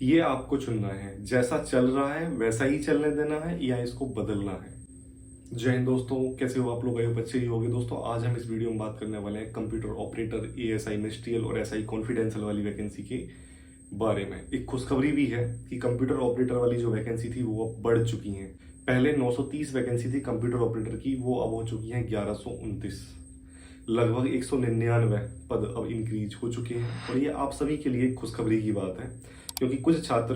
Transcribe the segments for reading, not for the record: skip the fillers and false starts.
ये आपको चुनना है, जैसा चल रहा है वैसा ही चलने देना है या इसको बदलना है। जय हिंद दोस्तों, कैसे हो आप लोग? आए बच्चे ही होंगे दोस्तों। आज हम इस वीडियो में बात करने वाले हैं कंप्यूटर ऑपरेटर, एएसआई मिनिस्ट्रियल और एसआई कॉन्फिडेंशियल वाली वैकेंसी के बारे में। एक खुशखबरी भी है कि कंप्यूटर ऑपरेटर वाली जो वैकेंसी थी वो अब बढ़ चुकी है। पहले 930 वैकेंसी थी कंप्यूटर ऑपरेटर की, वो अब हो चुकी है 1129। लगभग 199 पद अब इंक्रीज हो चुके हैं और ये आप सभी के लिए खुशखबरी की बात है, क्योंकि कुछ छात्र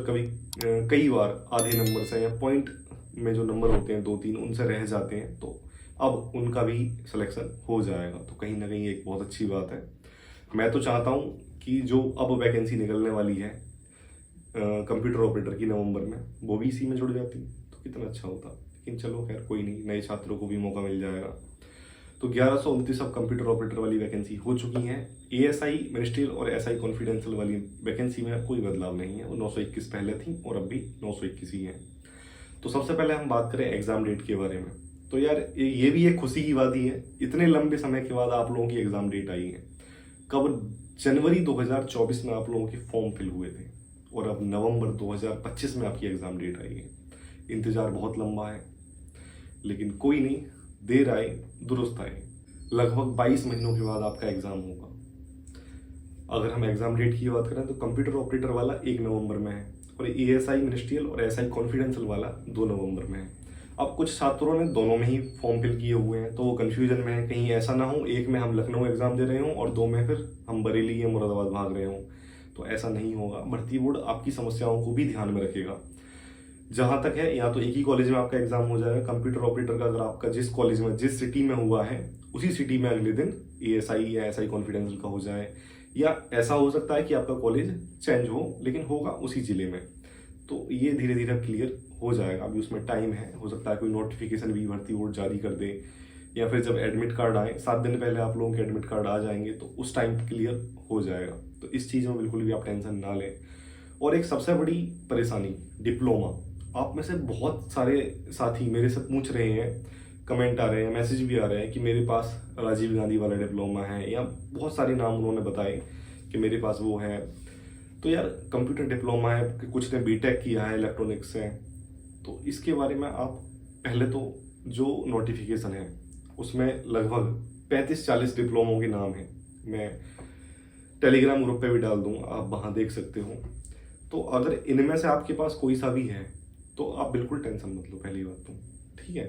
कई बार आधे नंबर से या पॉइंट में जो नंबर होते हैं 2-3 उनसे रह जाते हैं, तो अब उनका भी सिलेक्शन हो जाएगा। तो कहीं ना कहीं एक बहुत अच्छी बात है। मैं तो चाहता हूँ कि जो अब वैकेंसी निकलने वाली है कंप्यूटर ऑपरेटर की नवंबर में, वो भी इसी में जुड़ जाती तो कितना अच्छा होता। लेकिन चलो खैर कोई नहीं, नए छात्रों को भी मौका मिल जाएगा। तो 1129 अब कंप्यूटर ऑपरेटर वाली वैकेंसी हो चुकी हैं। एएसआई मिनिस्ट्रियल और एसआई कॉन्फिडेंशियल वाली वैकेंसी में कोई बदलाव नहीं है, वो 921 पहले थी और अब भी 921 ही है। तो सबसे पहले हम बात करें एग्जाम डेट के बारे में। तो यार ये भी एक खुशी की बात ही है, इतने लंबे समय के बाद आप लोगों की एग्जाम डेट आई है। कब? जनवरी 2024 में आप लोगों के फॉर्म फिल हुए थे और अब नवंबर 2025 में आपकी एग्जाम डेट आई है। इंतजार बहुत लंबा है, लेकिन कोई नहीं, देर आए दुरुस्त आए। लगभग 22 महीनों के बाद आपका एग्जाम होगा। अगर हम एग्जाम डेट की बात करें तो कंप्यूटर ऑपरेटर वाला 1 नवंबर में है और एएसआई मिनिस्ट्रियल और एसआई कॉन्फिडेंशियल वाला 2 नवंबर में है। अब कुछ छात्रों ने दोनों में ही फॉर्म फिल किए हुए हैं, तो वो कंफ्यूजन में है, कहीं ऐसा ना हो एक में हम लखनऊ एग्जाम दे रहे हों और 2 में फिर हम बरेली या मुरादाबाद भाग रहे हों। तो ऐसा नहीं होगा। भर्ती बोर्ड आपकी समस्याओं को भी ध्यान में रखेगा। जहां तक है, या तो एक ही कॉलेज में आपका एग्जाम हो जाएगा कंप्यूटर ऑपरेटर का। अगर आपका जिस कॉलेज में जिस सिटी में हुआ है उसी सिटी में अगले दिन एएसआई या एसआई कॉन्फिडेंशियल का हो जाए, या ऐसा हो सकता है कि आपका कॉलेज चेंज हो लेकिन होगा उसी जिले में। तो ये धीरे धीरे क्लियर हो जाएगा, अभी उसमें टाइम है। हो सकता है कोई नोटिफिकेशन भी भर्ती बोर्ड जारी कर दे, या फिर जब एडमिट कार्ड आए 7 दिन पहले आप लोगों के एडमिट कार्ड आ जाएंगे तो उस टाइम क्लियर हो जाएगा। तो इस चीज़ में बिल्कुल भी आप टेंशन ना लें। और एक सबसे बड़ी परेशानी, डिप्लोमा। आप में से बहुत सारे साथी मेरे से पूछ रहे हैं, कमेंट आ रहे हैं, मैसेज भी आ रहे हैं कि मेरे पास राजीव गांधी वाला डिप्लोमा है, या बहुत सारे नाम उन्होंने बताए कि मेरे पास वो है। तो यार कंप्यूटर डिप्लोमा है, कुछ ने बीटेक किया है इलेक्ट्रॉनिक्स से, तो इसके बारे में आप पहले तो जो नोटिफिकेशन है उसमें लगभग 35-40 डिप्लोमों के नाम हैं। मैं टेलीग्राम ग्रुप पे भी डाल दूंगा, आप वहाँ देख सकते हो। तो अगर इनमें से आपके पास कोई सा भी है तो आप बिल्कुल टेंशन मत लो, पहली बात तो ठीक है।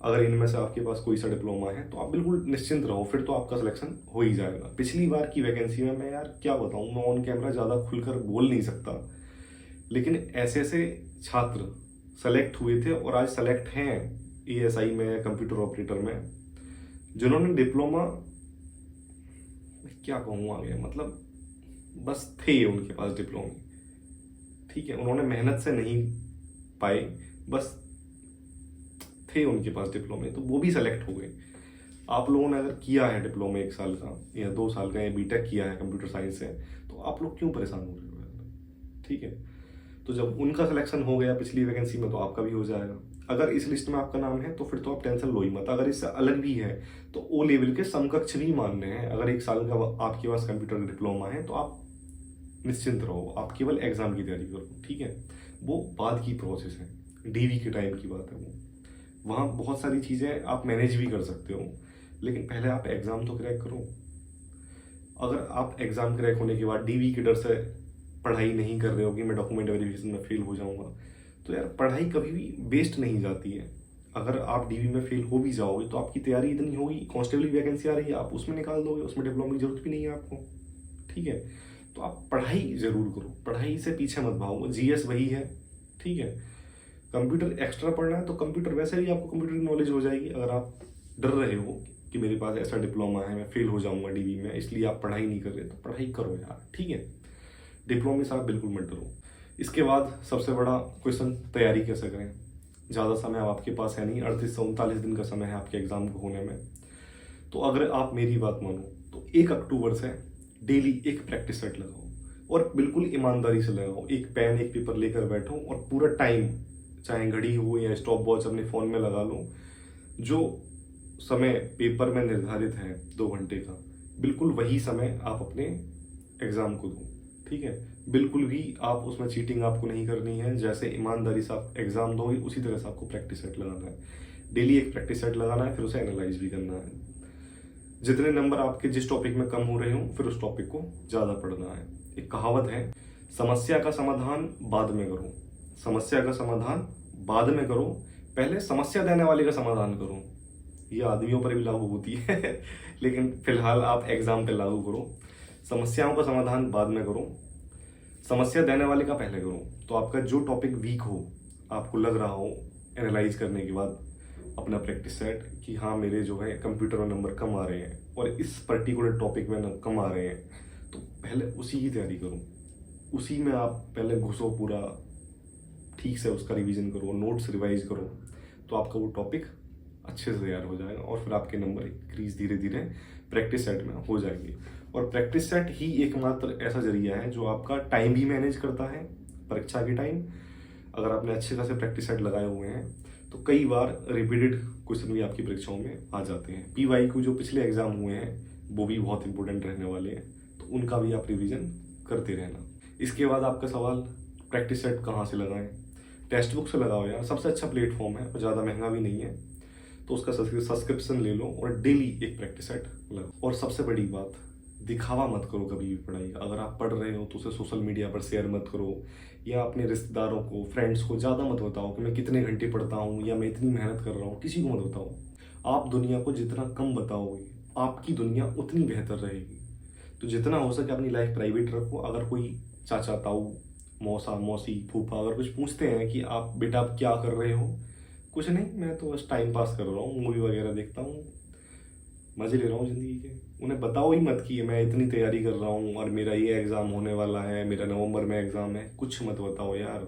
अगर इनमें से आपके पास कोई सा डिप्लोमा है तो आप बिल्कुल निश्चिंत रहो, फिर तो आपका सिलेक्शन हो ही जाएगा। पिछली बार की वैकेंसी में मैं यार क्या बताऊं, मैं ऑन कैमरा ज़्यादा खुलकर बोल नहीं सकता, लेकिन ऐसे ऐसे छात्र सेलेक्ट हुए थे और आज सेलेक्ट हैं एएसआई में या कंप्यूटर ऑपरेटर में, जिन्होंने डिप्लोमा, क्या कहूँ आगे, मतलब बस थे उनके पास डिप्लोमे, ठीक है, उन्होंने मेहनत से नहीं पाए, बस थे उनके पास डिप्लोमे, तो वो भी सेलेक्ट हो गए। आप लोगों ने अगर किया है डिप्लोमा 1 साल का या 2 साल का या बीटेक किया है कंप्यूटर साइंस से, तो आप लोग क्यों परेशान हो रहे हो यार? ठीक है, तो जब उनका सिलेक्शन हो गया पिछली वैकेंसी में तो आपका भी हो जाएगा। अगर इस लिस्ट में आपका नाम है तो फिर तो आप टेंशन लो ही मत। अगर इससे अलग भी है तो ओ लेवल के समकक्ष भी मानने हैं। अगर 1 साल का आपके पास कंप्यूटर डिप्लोमा है तो आप निश्चिंत रहो, आप केवल एग्जाम की तैयारी करो, ठीक है। वो बाद की प्रोसेस है, डीवी के टाइम की बात है वो। वहाँ बहुत सारी चीज़ें आप मैनेज भी कर सकते हो, लेकिन पहले आप एग्ज़ाम तो क्रैक करो। अगर आप एग्ज़ाम क्रैक होने के बाद डीवी के डर से पढ़ाई नहीं कर रहे हो कि मैं डॉक्यूमेंट वेरिफिकेशन में फेल हो जाऊंगा, तो यार पढ़ाई कभी भी वेस्ट नहीं जाती है। अगर आप डीवी में फेल हो भी जाओगे तो आपकी तैयारी इतनी होगी, कांस्टेबल की वैकेंसी आ रही है आप उसमें निकाल दोगे, उसमें डिप्लोमा की जरूरत भी नहीं है आपको, ठीक है। तो आप पढ़ाई जरूर करो, पढ़ाई से पीछे मत भागो। जीएस वही है, ठीक है। कंप्यूटर एक्स्ट्रा पढ़ना है तो कंप्यूटर वैसे ही आपको कंप्यूटर की नॉलेज हो जाएगी। अगर आप डर रहे हो कि मेरे पास ऐसा डिप्लोमा है मैं फेल हो जाऊंगा डीवी में, इसलिए आप पढ़ाई नहीं कर रहे, तो पढ़ाई करो यार, ठीक है। डिप्लोमे से आप बिल्कुल मत डरो। इसके बाद सबसे बड़ा क्वेश्चन, तैयारी कैसे करें। ज़्यादा समय अब आपके पास है नहीं, 38 से 39 दिन का समय है आपके एग्जाम को होने में। तो अगर आप मेरी बात मानो तो 1 अक्टूबर से डेली एक प्रैक्टिस सेट लगाओ और बिल्कुल ईमानदारी से लगाओ। एक पेन एक पेपर लेकर बैठो और पूरा टाइम, चाहे घड़ी हो या स्टॉप वॉच अपने फ़ोन में लगा लो, जो समय पेपर में निर्धारित है 2 घंटे का, बिल्कुल वही समय आप अपने एग्ज़ाम को दो, ठीक है। बिल्कुल भी आप उसमें चीटिंग आपको नहीं करनी है। जैसे ईमानदारी से आप एग्जाम दोगे उसी तरह से आपको प्रैक्टिस सेट लगाना है। डेली एक प्रैक्टिस सेट लगाना है, फिर उसे एनालाइज भी करना है। जितने नंबर आपके जिस टॉपिक में कम हो रहे हो फिर उस टॉपिक को ज़्यादा पढ़ना है। एक कहावत है, समस्या का समाधान बाद में करो। समस्या का समाधान बाद में करो, पहले समस्या देने वाले का समाधान करो। ये आदमियों पर भी लागू होती है लेकिन फिलहाल आप एग्जाम पे लागू करो। समस्याओं का समाधान बाद में करो, समस्या देने वाले का पहले करो। तो आपका जो टॉपिक वीक हो, आपको लग रहा हो एनालाइज करने के बाद अपना प्रैक्टिस सेट कि हाँ मेरे जो है कंप्यूटर में नंबर कम आ रहे हैं और इस पर्टिकुलर टॉपिक में कम आ रहे हैं, तो पहले उसी की तैयारी करो। उसी में आप पहले घुसो, पूरा ठीक से उसका रिवीजन करो, नोट्स रिवाइज करो, तो आपका वो टॉपिक अच्छे से तैयार हो जाएगा और फिर आपके नंबर इंक्रीज धीरे धीरे प्रैक्टिस सेट में हो जाएंगे। और प्रैक्टिस सेट ही एकमात्र ऐसा जरिया है जो आपका टाइम भी मैनेज करता है, परीक्षा के टाइम। अगर आपने अच्छे खासे प्रैक्टिस सेट लगाए हुए हैं तो कई बार रिपीटेड क्वेश्चन भी आपकी परीक्षाओं में आ जाते हैं। PYQ जो पिछले एग्जाम हुए हैं वो भी बहुत इंपॉर्टेंट रहने वाले हैं, तो उनका भी आप रिवीजन करते रहना। इसके बाद आपका सवाल, प्रैक्टिस सेट कहाँ से लगाएं? टेक्स्ट बुक से लगाओ यार, सबसे अच्छा प्लेटफॉर्म है और ज़्यादा महंगा भी नहीं है। तो उसका सब्सक्रिप्शन ले लो और डेली एक प्रैक्टिस सेट लगाओ। और सबसे बड़ी बात, दिखावा मत करो कभी भी पढ़ाई का। अगर आप पढ़ रहे हो तो उसे सोशल मीडिया पर शेयर मत करो, या अपने रिश्तेदारों को, फ्रेंड्स को ज़्यादा मत बताओ कि मैं कितने घंटे पढ़ता हूँ या मैं इतनी मेहनत कर रहा हूँ। किसी को मत बताओ। आप दुनिया को जितना कम बताओगे आपकी दुनिया उतनी बेहतर रहेगी। तो जितना हो सके अपनी लाइफ प्राइवेट रखो। अगर कोई चाचा, ताऊ, मौसा, मौसी, फूफा अगर कुछ पूछते हैं कि आप बेटा आप क्या कर रहे हो, कुछ नहीं, मैं तो बस टाइम पास कर रहा हूँ, मूवी वगैरह देखता हूँ, मजे ले रहा हूँ ज़िंदगी के। उन्हें बताओ ही मत कि मैं इतनी तैयारी कर रहा हूँ और मेरा ये एग्ज़ाम होने वाला है, मेरा नवंबर में एग्ज़ाम है। कुछ मत बताओ यार।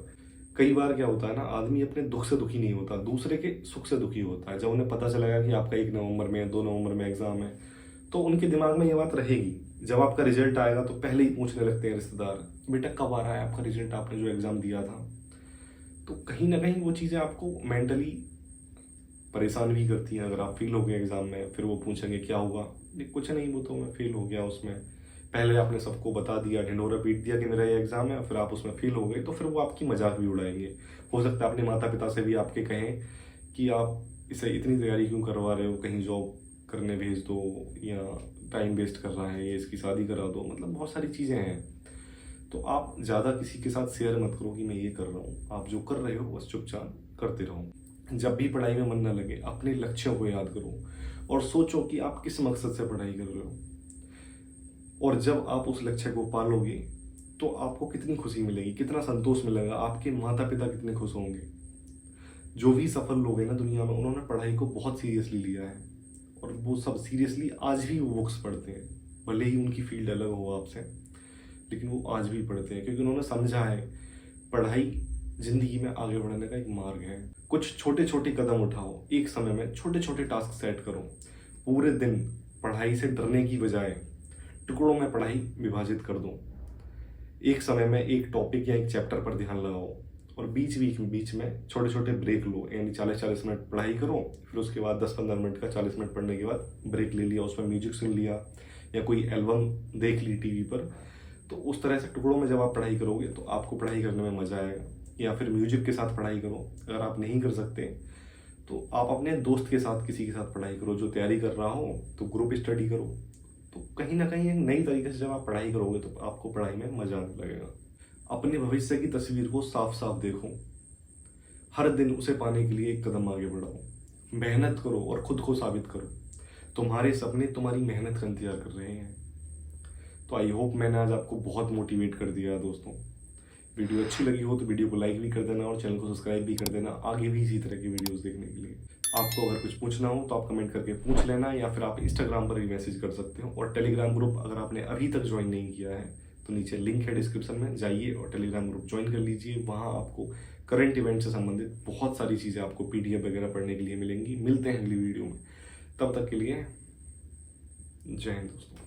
कई बार क्या होता है ना, आदमी अपने दुख से दुखी नहीं होता, दूसरे के सुख से दुखी होता है। जब उन्हें पता चलेगा कि आपका 1 नवंबर में, 2 नवंबर में एग्ज़ाम है, तो उनके दिमाग में ये बात रहेगी। जब आपका रिजल्ट आएगा तो पहले ही पूछने लगते हैं रिश्तेदार, बेटा कब आ रहा है आपका रिजल्ट, आपने जो एग्ज़ाम दिया था। तो कहीं ना कहीं वो चीज़ें आपको मेंटली परेशान भी करती हैं। अगर आप फेल हो गए एग्ज़ाम में, फिर वो पूछेंगे क्या हुआ, ये कुछ नहीं, वो तो मैं फेल हो गया उसमें। पहले आपने सबको बता दिया, ढिंढोरा पीट दिया कि मेरा ये एग्ज़ाम है, फिर आप उसमें फेल हो गए, तो फिर वो आपकी मजाक भी उड़ाएंगे। हो सकता है अपने माता पिता से भी आपके कहें कि आप इसे इतनी तैयारी क्यों करवा रहे हो, कहीं जॉब करने भेज दो, या टाइम वेस्ट कर रहा है, या इसकी शादी करा दो। मतलब बहुत सारी चीज़ें हैं। तो आप ज़्यादा किसी के साथ शेयर मत करो कि मैं ये कर रहा हूँ। आप जो कर रहे हो बस चुपचाप करते रहो। जब भी पढ़ाई में मन ना लगे, अपने लक्ष्यों को याद करो और सोचो कि आप किस मकसद से पढ़ाई कर रहे हो। और जब आप उस लक्ष्य को पालोगे तो आपको कितनी खुशी मिलेगी, कितना संतोष मिलेगा, आपके माता पिता कितने खुश होंगे। जो भी सफल लोग हैं ना दुनिया में, उन्होंने पढ़ाई को बहुत सीरियसली लिया है और वो सब सीरियसली आज भी वो बुक्स पढ़ते हैं। भले ही उनकी फील्ड अलग हो आपसे, लेकिन वो आज भी पढ़ते हैं क्योंकि उन्होंने समझा है पढ़ाई जिंदगी में आगे बढ़ने का एक मार्ग है। कुछ छोटे छोटे कदम उठाओ, एक समय में छोटे छोटे टास्क सेट करो। पूरे दिन पढ़ाई से डरने की बजाय टुकड़ों में पढ़ाई विभाजित कर दो। एक समय में एक टॉपिक या एक चैप्टर पर ध्यान लगाओ और बीच में छोटे छोटे ब्रेक लो। यानी 40-40 मिनट पढ़ाई करो, फिर उसके बाद 10-15 मिनट का 40 मिनट पढ़ने के बाद ब्रेक ले लिया, उसमें म्यूजिक सुन लिया या कोई एल्बम देख ली टीवी पर। तो उस तरह से टुकड़ों में जब आप पढ़ाई करोगे तो आपको पढ़ाई करने में मजा आएगा। या फिर म्यूजिक के साथ पढ़ाई करो। अगर आप नहीं कर सकते तो आप अपने दोस्त के साथ, किसी के साथ पढ़ाई करो जो तैयारी कर रहा हो, तो ग्रुप स्टडी करो। तो कहीं ना कहीं एक नई तरीके से जब आप पढ़ाई करोगे तो आपको पढ़ाई में मजा आने लगेगा। अपने भविष्य की तस्वीर को साफ साफ देखो, हर दिन उसे पाने के लिए एक कदम आगे बढ़ाओ, मेहनत करो और खुद को साबित करो। तुम्हारे सपने तुम्हारी मेहनत का इंतजार कर रहे हैं। तो आई होप मैंने आज आपको बहुत मोटिवेट कर दिया दोस्तों। वीडियो अच्छी लगी हो तो वीडियो को लाइक भी कर देना और चैनल को सब्सक्राइब भी कर देना आगे भी इसी तरह की वीडियोस देखने के लिए। आपको अगर कुछ पूछना हो तो आप कमेंट करके पूछ लेना, या फिर आप इंस्टाग्राम पर भी मैसेज कर सकते हो। और टेलीग्राम ग्रुप अगर आपने अभी तक ज्वाइन नहीं किया है तो नीचे लिंक है डिस्क्रिप्शन में, जाइए और टेलीग्राम ग्रुप ज्वाइन कर लीजिए। वहाँ आपको करंट इवेंट से संबंधित बहुत सारी चीज़ें आपको PDF वगैरह पढ़ने के लिए मिलेंगी। मिलते हैं अगली वीडियो में, तब तक के लिए जय हिंद दोस्तों।